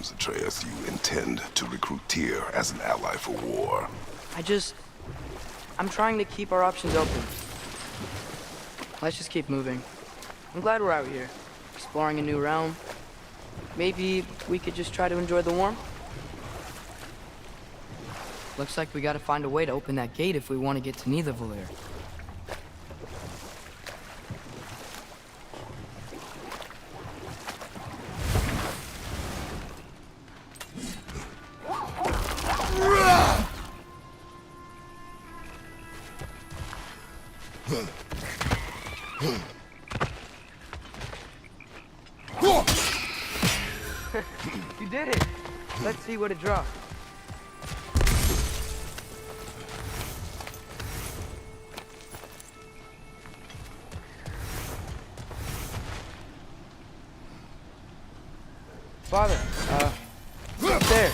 seems, Atreus, you intend to recruit Tyr as an ally for war. I'm trying to keep our options open. Let's just keep moving. I'm glad we're out here, exploring a new realm. Maybe we could just try to enjoy the warmth? Looks like we gotta find a way to open that gate if we want to get to Nidavellir. You did it! Let's see what it drops. Father, up there.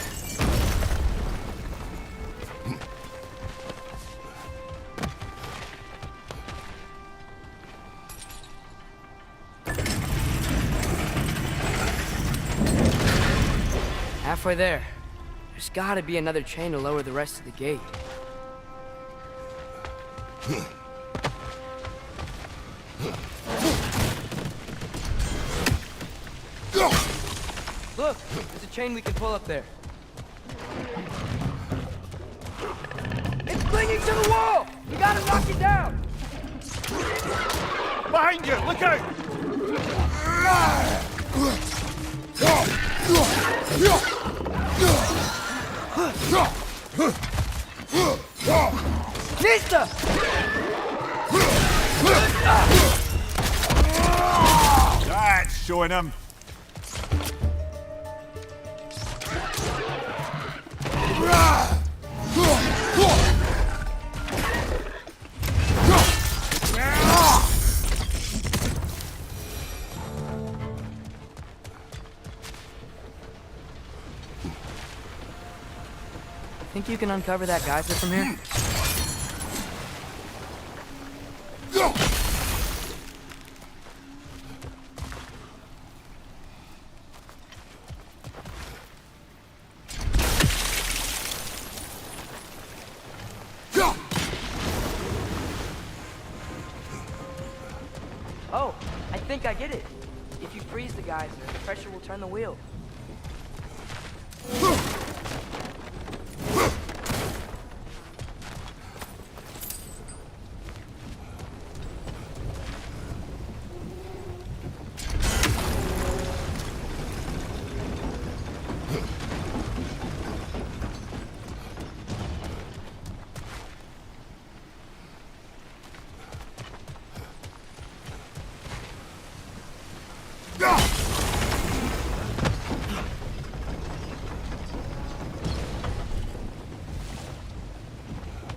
Halfway there. There's gotta be another chain to lower the rest of the gate. Look, there's a chain we can pull up there. It's clinging to the wall! We gotta knock it down! Behind you! Look out! Nista! That's showing him. Think you can uncover that geyser from here? Oh, I think I get it. If you freeze the geyser, the pressure will turn the wheel.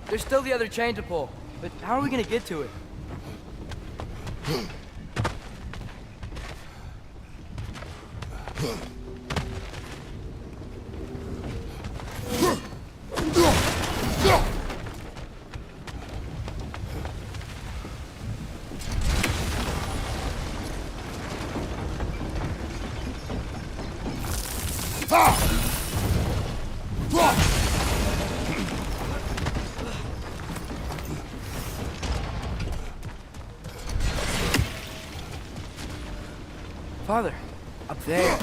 There's still the other chain to pull, but how are we gonna get to it? Father, up there.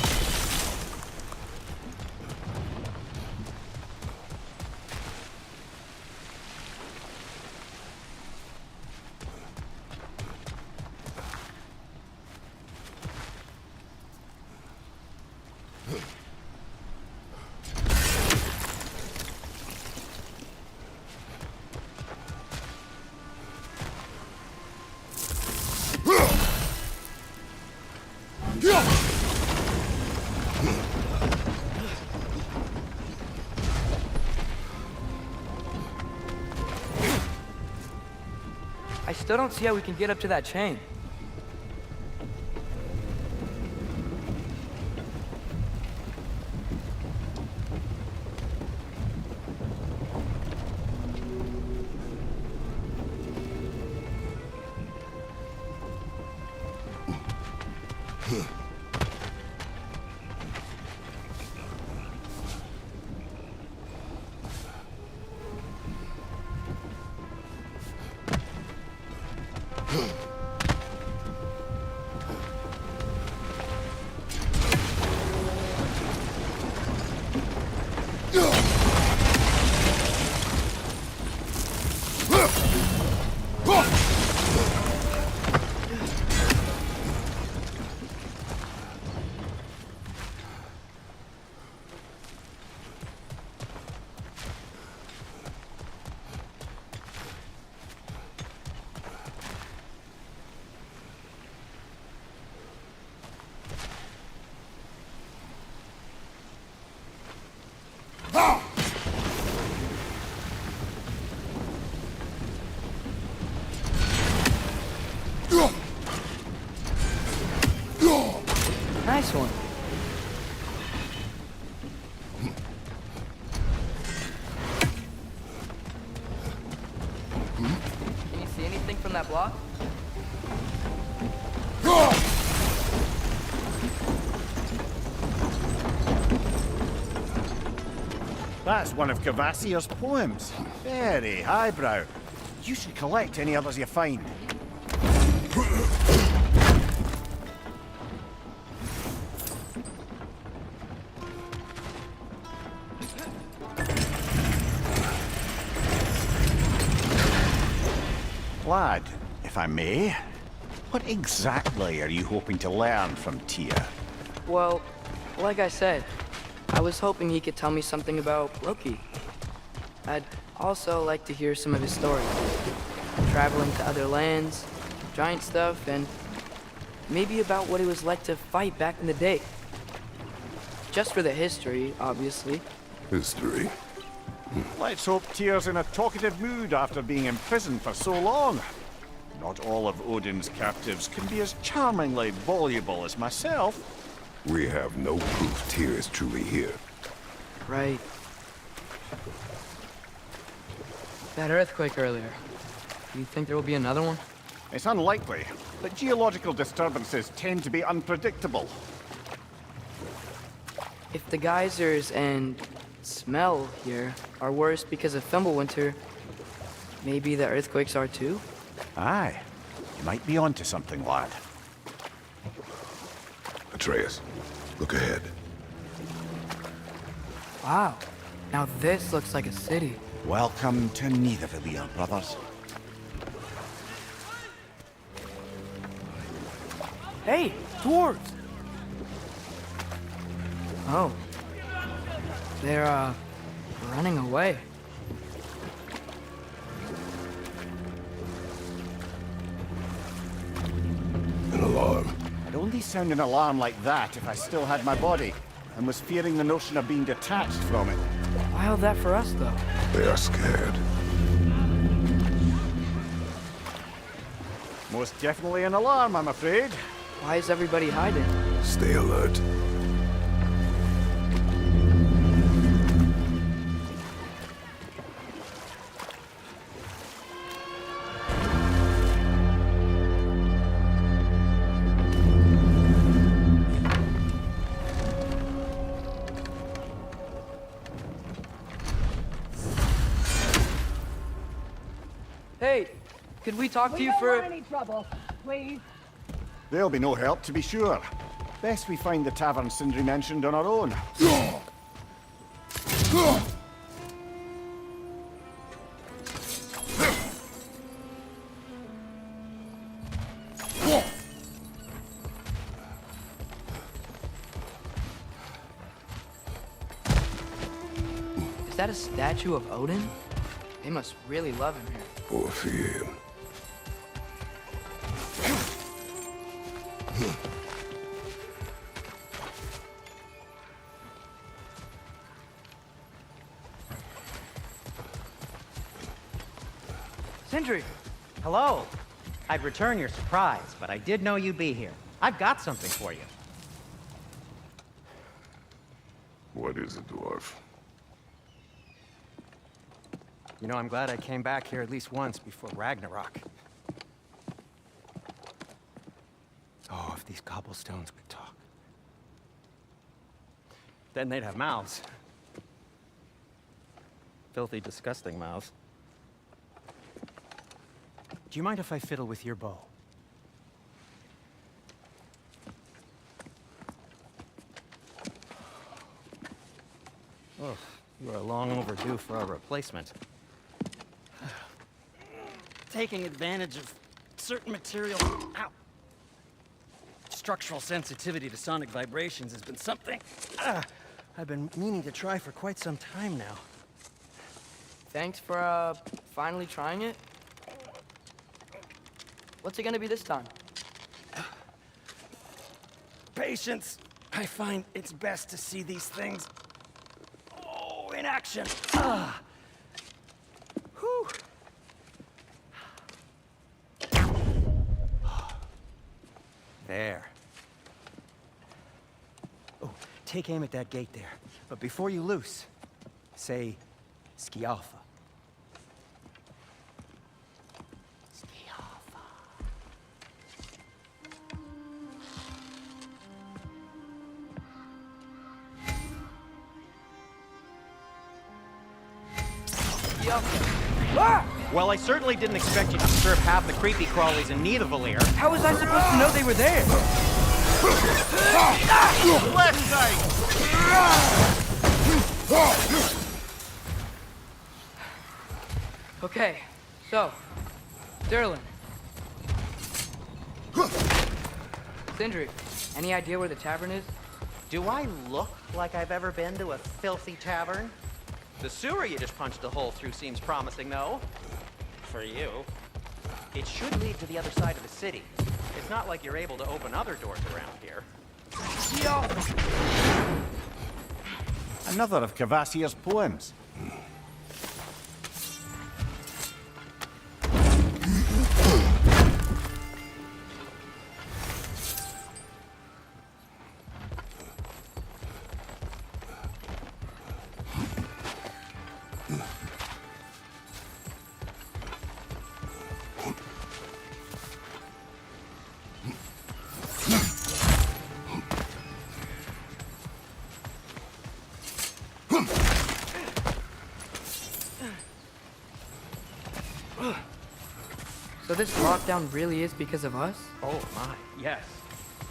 I still don't see how we can get up to that chain. that block? That's one of Cavassier's poems. Very highbrow. You should collect any others you find. Lad, if I may, what exactly are you hoping to learn from Tyr? Well, like I said, I was hoping he could tell me something about Loki. I'd also like to hear some of his stories. Traveling to other lands, giant stuff, and maybe about what it was like to fight back in the day. Just for the history, obviously. History. Let's hope Tyr's in a talkative mood after being imprisoned for so long. Not all of Odin's captives can be as charmingly voluble as myself. We have no proof Tyr is truly here. Right. That earthquake earlier. Do you think there will be another one? It's unlikely, but geological disturbances tend to be unpredictable. If the geysers and smell here are worse because of Fimbulwinter, maybe the earthquakes are too? Aye, you might be onto something, lad. Atreus, look ahead. Wow. Now this looks like a city. Welcome to Nidavellir, brothers. Hey, dwarves! Oh. They're, running away. An alarm. I'd only sound an alarm like that if I still had my body, and was fearing the notion of being detached from it. Wild that for us, though. They are scared. Most definitely an alarm, I'm afraid. Why is everybody hiding? Stay alert. Hey, could we talk to you don't for... want any trouble, please. There'll be no help, to be sure. Best we find the tavern Sindri mentioned on our own. Is that a statue of Odin? They must really love him here. Or fear him. Sindri! Hello. I'd return your surprise, but I did know you'd be here. I've got something for you. What is a dwarf? You know, I'm glad I came back here at least once before Ragnarok. Oh, if these cobblestones could talk. Then they'd have mouths. Filthy, disgusting mouths. Do you mind if I fiddle with your bow? Oh, you are long overdue for a replacement. Taking advantage of certain material... Ow! Structural sensitivity to sonic vibrations has been something I've been meaning to try for quite some time now. Thanks for, finally trying it. What's it gonna be this time? Patience. I find it's best to see these things, in action. Whew. There. Oh, take aim at that gate there. But before you loose, say, Skialfa. Skialfa. the outside. Ah! Well, I certainly didn't expect you to serve half the creepy crawlies in Nidavellir. How was I supposed to know they were there? Left side! Okay, so, Derlin. Sindri, any idea where the tavern is? Do I look like I've ever been to a filthy tavern? The sewer you just punched a hole through seems promising, though. For you. It should lead to the other side of the city. It's not like you're able to open other doors around here. Another of Kvasir's poems. So this lockdown really is because of us? Oh my, yes.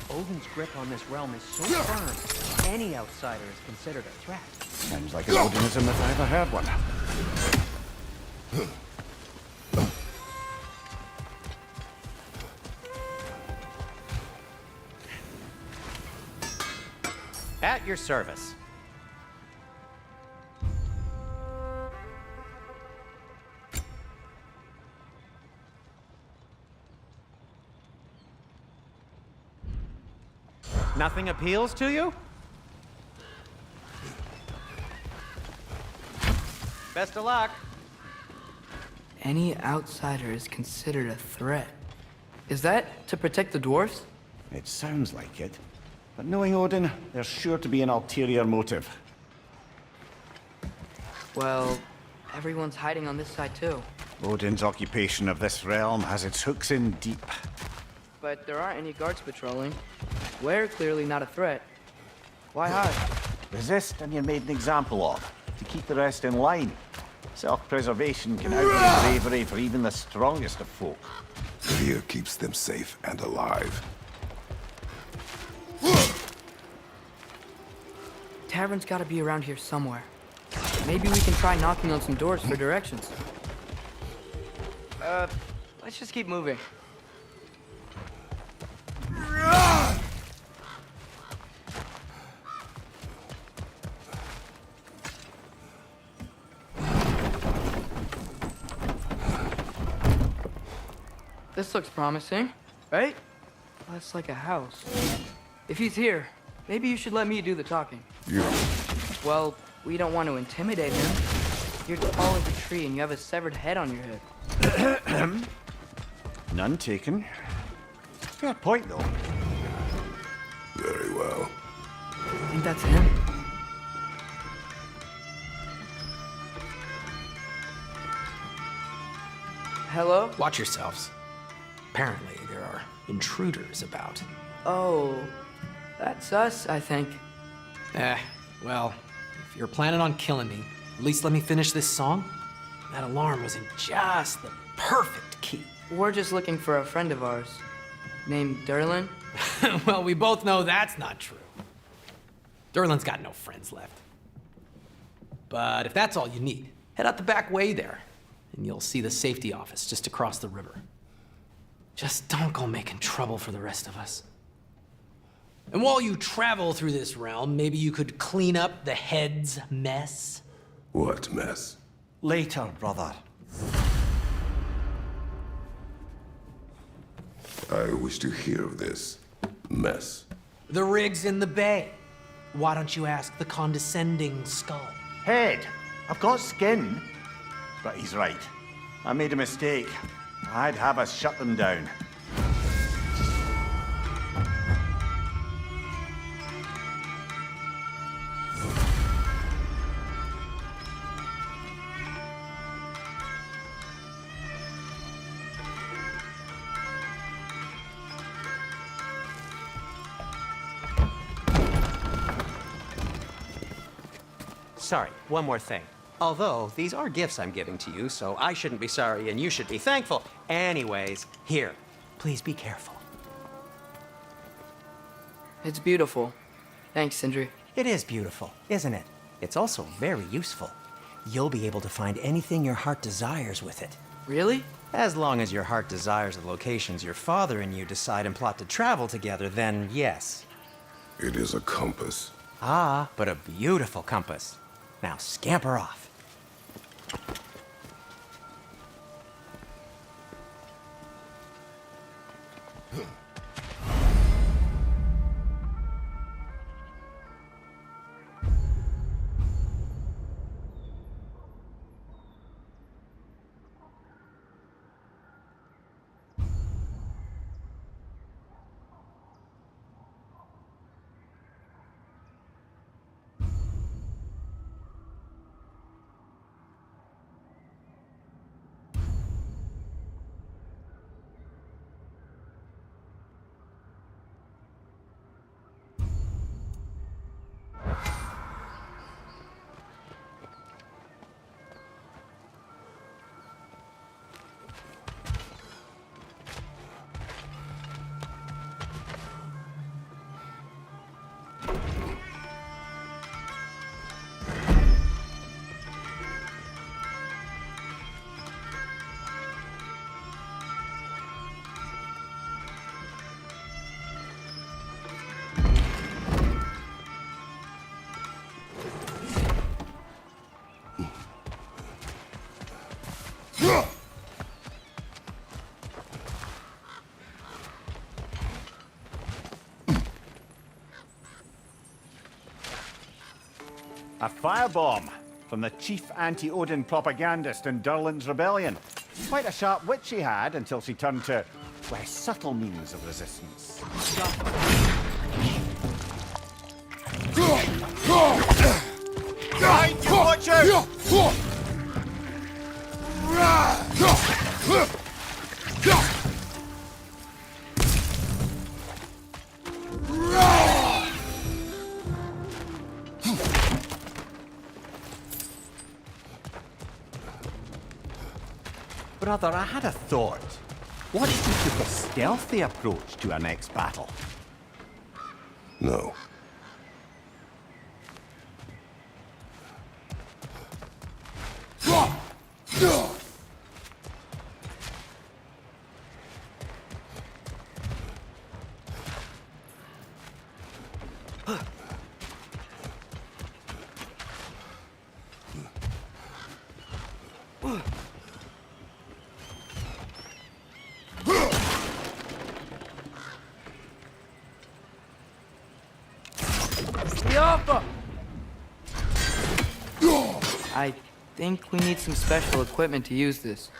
Odin's grip on this realm is so firm, any outsider is considered a threat. Sounds like an Odinism if I ever heard one. At your service. Nothing appeals to you? Best of luck. Any outsider is considered a threat. Is that to protect the dwarfs? It sounds like it. But knowing Odin, there's sure to be an ulterior motive. Well, everyone's hiding on this side too. Odin's occupation of this realm has its hooks in deep. But there aren't any guards patrolling. We're clearly not a threat. Why hide? Resist and you're made an example of, to keep the rest in line. Self-preservation can outweigh bravery for even the strongest of folk. Fear keeps them safe and alive. Tavern's gotta be around here somewhere. Maybe we can try knocking on some doors for directions. Let's just keep moving. This looks promising, right? That's like a house. If he's here, maybe you should let me do the talking. You. Well, we don't want to intimidate him. You're tall as a tree and you have a severed head on your head. None taken. Fair point, though. Very well. I think that's him. Hello? Watch yourselves. Apparently, there are intruders about. Oh, that's us, I think. Well, if you're planning on killing me, at least let me finish this song. That alarm was in just the perfect key. We're just looking for a friend of ours, named Derlin. Well, we both know that's not true. Derlin's got no friends left. But if that's all you need, head out the back way there, and you'll see the safety office just across the river. Just don't go making trouble for the rest of us. And while you travel through this realm, maybe you could clean up the head's mess? What mess? Later, brother. I wish to hear of this mess. The rig's in the bay. Why don't you ask the condescending skull? Head. I've got skin. But he's right. I made a mistake. I'd have us shut them down. Sorry, one more thing. Although, these are gifts I'm giving to you, so I shouldn't be sorry and you should be thankful. Anyways, here, please be careful. It's beautiful. Thanks, Sindri. It is beautiful, isn't it? It's also very useful. You'll be able to find anything your heart desires with it. Really? As long as your heart desires the locations your father and you decide and plot to travel together, then yes. It is a compass. Ah, but a beautiful compass. Now scamper off. A firebomb from the chief anti-Odin propagandist in Durlin's rebellion. Quite a sharp wit she had until she turned to less subtle means of resistance. Behind you, watch out! Brother, I had a thought. What if we took a stealthy approach to our next battle? No. I think we need some special equipment to use this.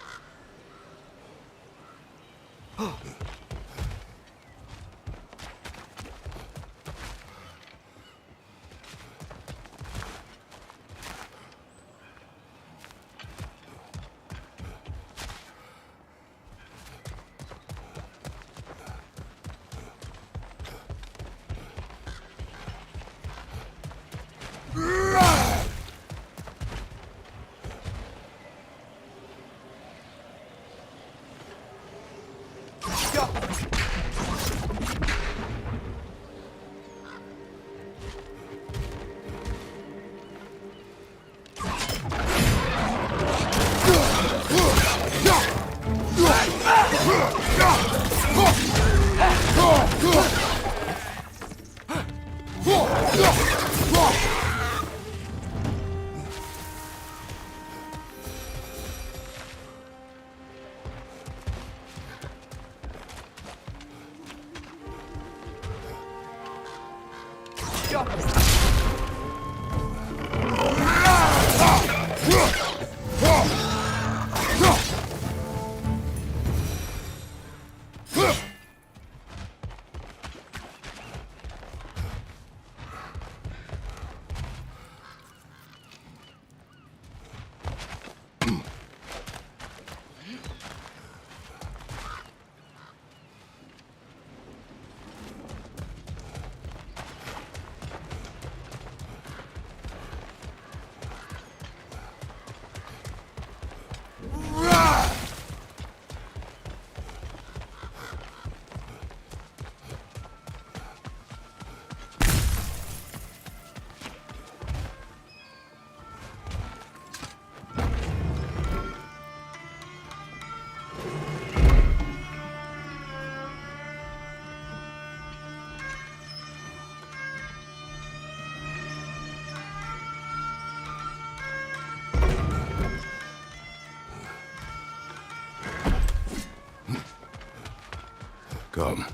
Come.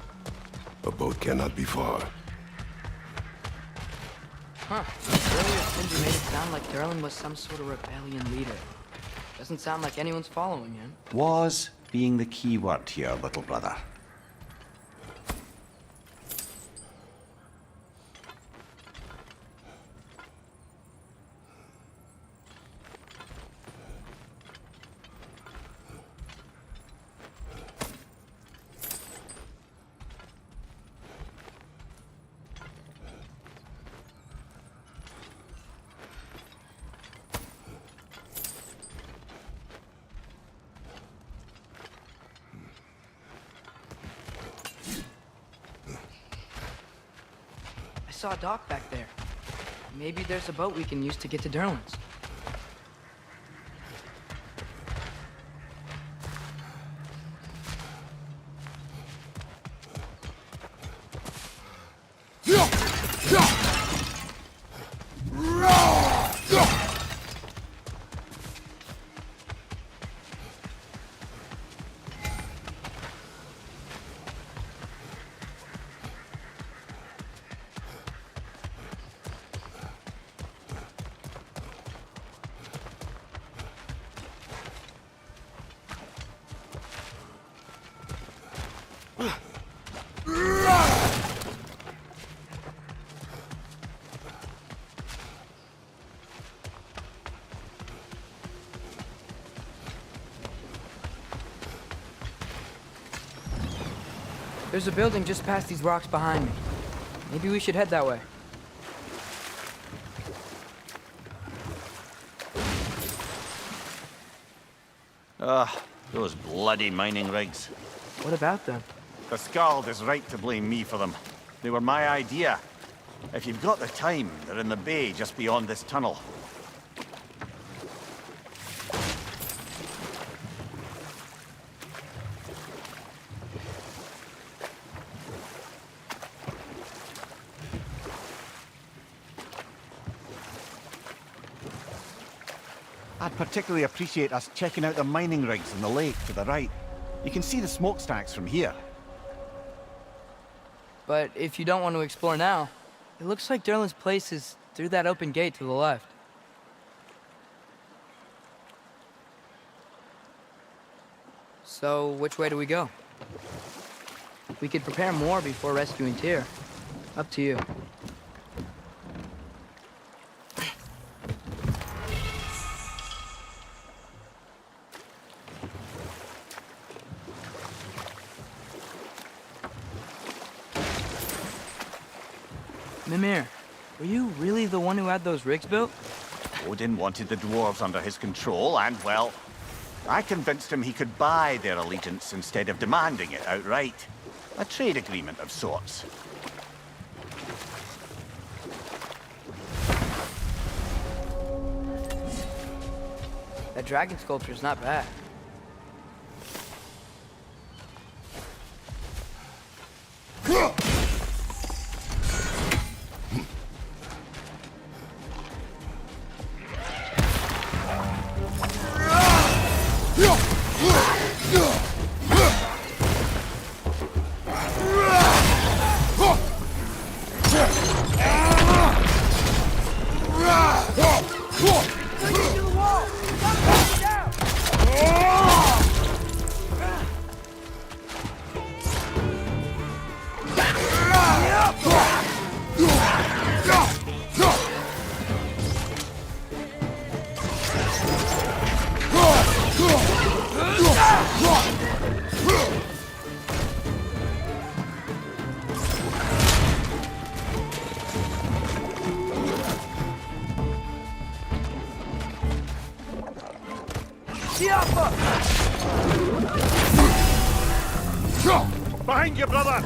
A boat cannot be far. Huh. Earlier Cindy made it sound like Derlin was some sort of rebellion leader. Doesn't sound like anyone's following him. Was being the key word here, little brother. I saw a dock back there. Maybe there's a boat we can use to get to Derlin's. There's a building just past these rocks behind me. Maybe we should head that way. Those bloody mining rigs. What about them? The Skald is right to blame me for them. They were my idea. If you've got the time, they're in the bay just beyond this tunnel. I'd particularly appreciate us checking out the mining rigs in the lake to the right. You can see the smokestacks from here. But if you don't want to explore now, it looks like Derlin's place is through that open gate to the left. So, which way do we go? We could prepare more before rescuing Tyr. Up to you. Mimir, were you really the one who had those rigs built? Odin wanted the dwarves under his control, and, well, I convinced him he could buy their allegiance instead of demanding it outright. A trade agreement of sorts. That dragon sculpture's not bad. Behind you, brother!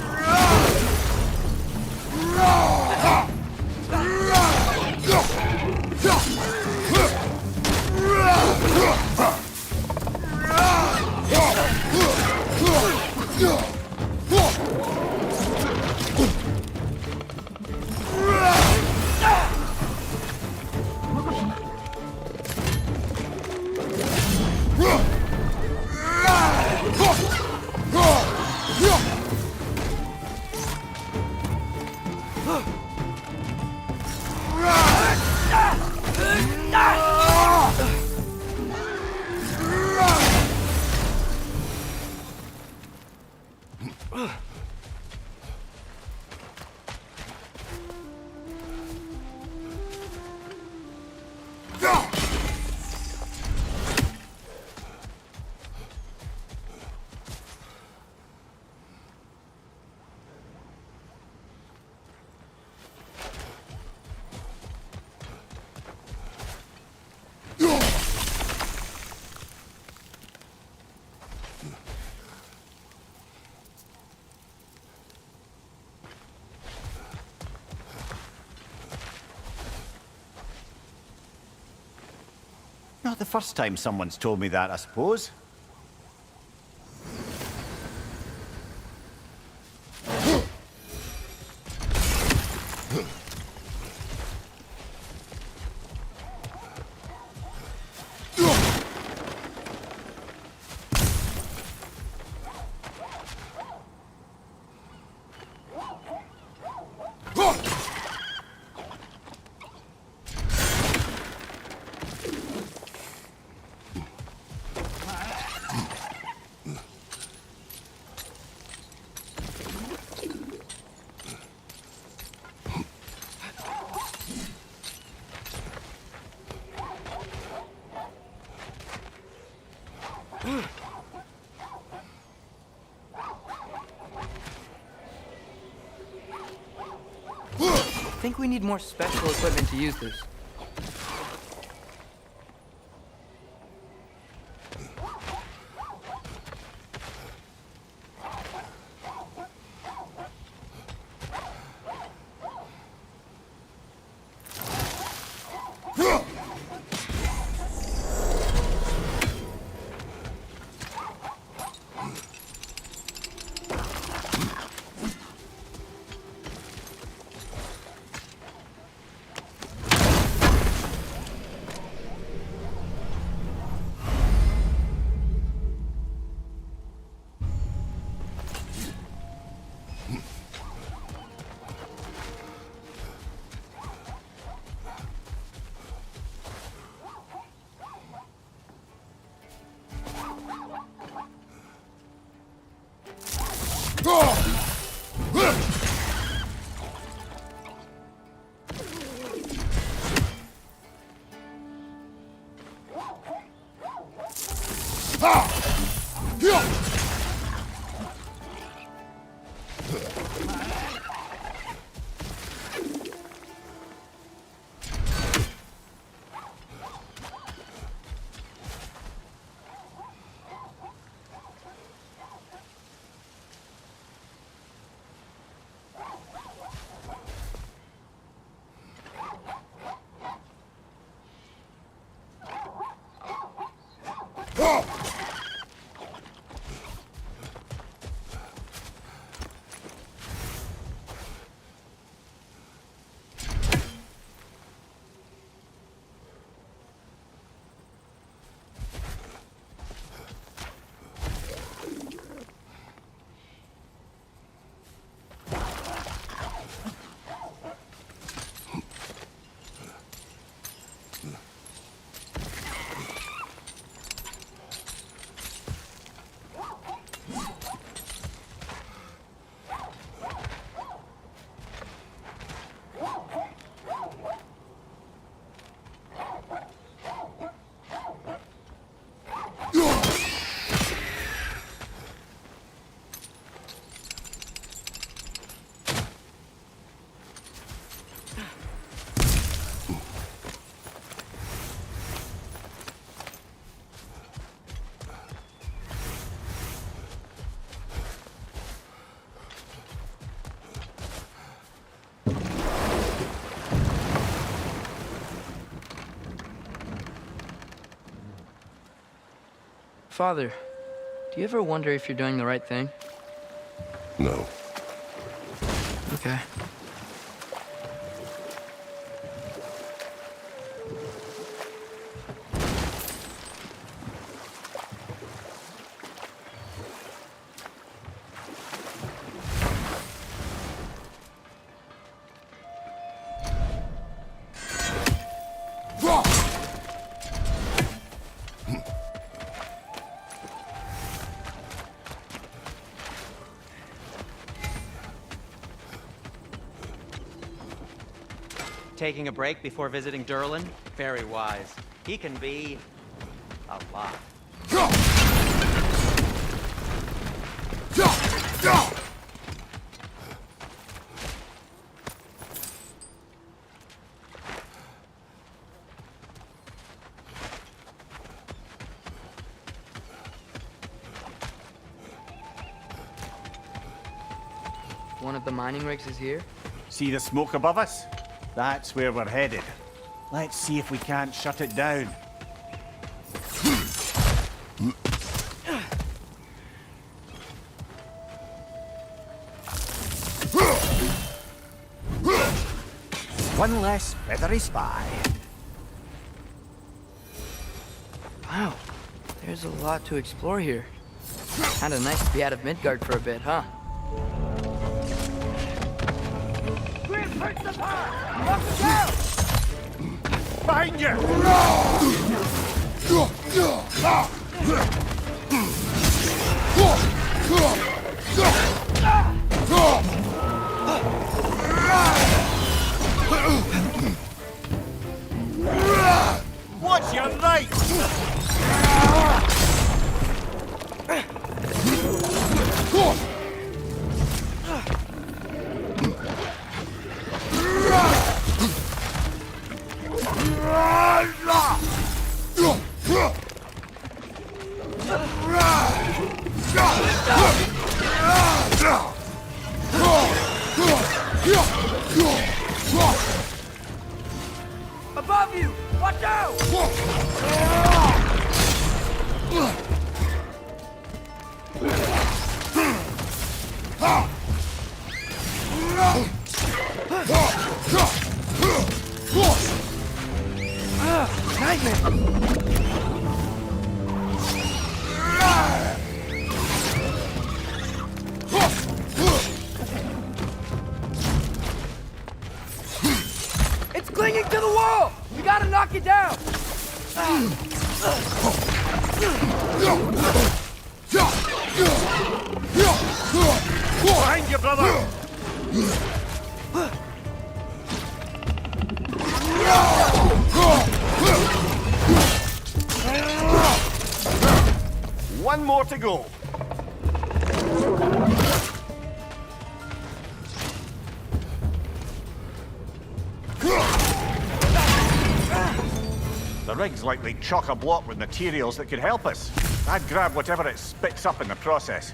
Not the first time someone's told me that, I suppose. I think we need more special equipment to use this. Father, do you ever wonder if you're doing the right thing? No. Okay. Taking a break before visiting Durlin? Very wise. He can be a lot. One of the mining rigs is here? See the smoke above us? That's where we're headed. Let's see if we can't shut it down. One less feathery spy. Wow, there's a lot to explore here. Kinda nice to be out of Midgard for a bit, huh? Behind you! Watch your right! Above you! Watch out! It's clinging to the wall! We gotta knock it down! Behind you, brother! One more to go. The rig's likely chock-a-block with materials that could help us. I'd grab whatever it spits up in the process.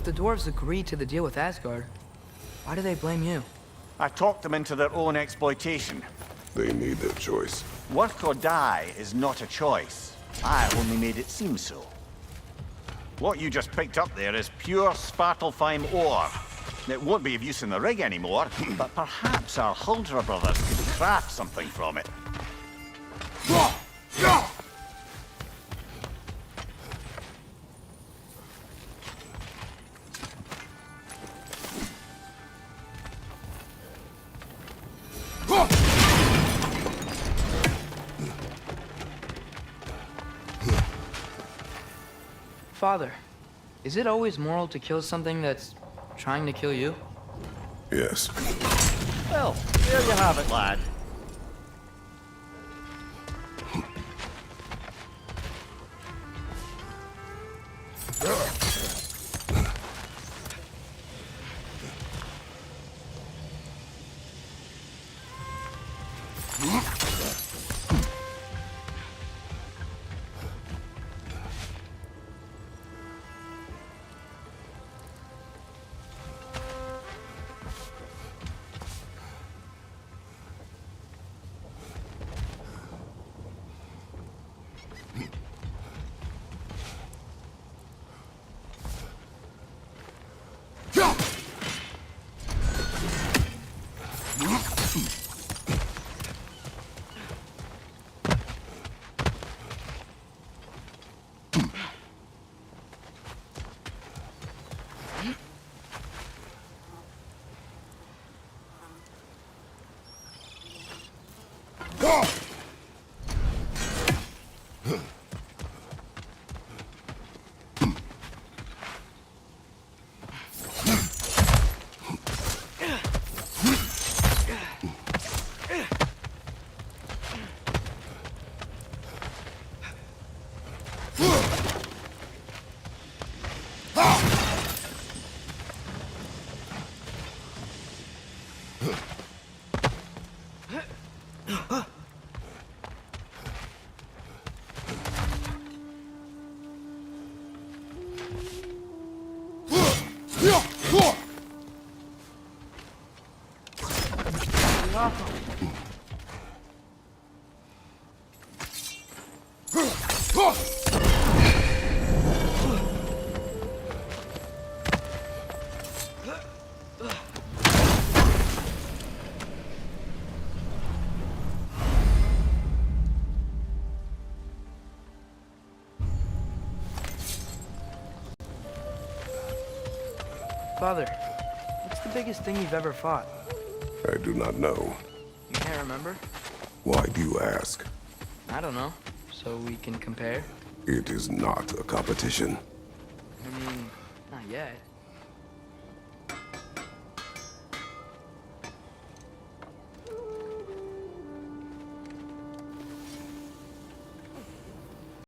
If the dwarves agreed to the deal with Asgard, why do they blame you? I talked them into their own exploitation. They made their choice. Work or die is not a choice. I only made it seem so. What you just picked up there is pure Svartalfheim ore. It won't be of use in the rig anymore, but perhaps our Huldra brothers could craft something from it. Father, is it always moral to kill something that's trying to kill you? Yes. Well, there you have it, lad. Father, what's the biggest thing you've ever fought? I do not know. You can't remember? Why do you ask? I don't know. So we can compare? It is not a competition. I mean, not yet.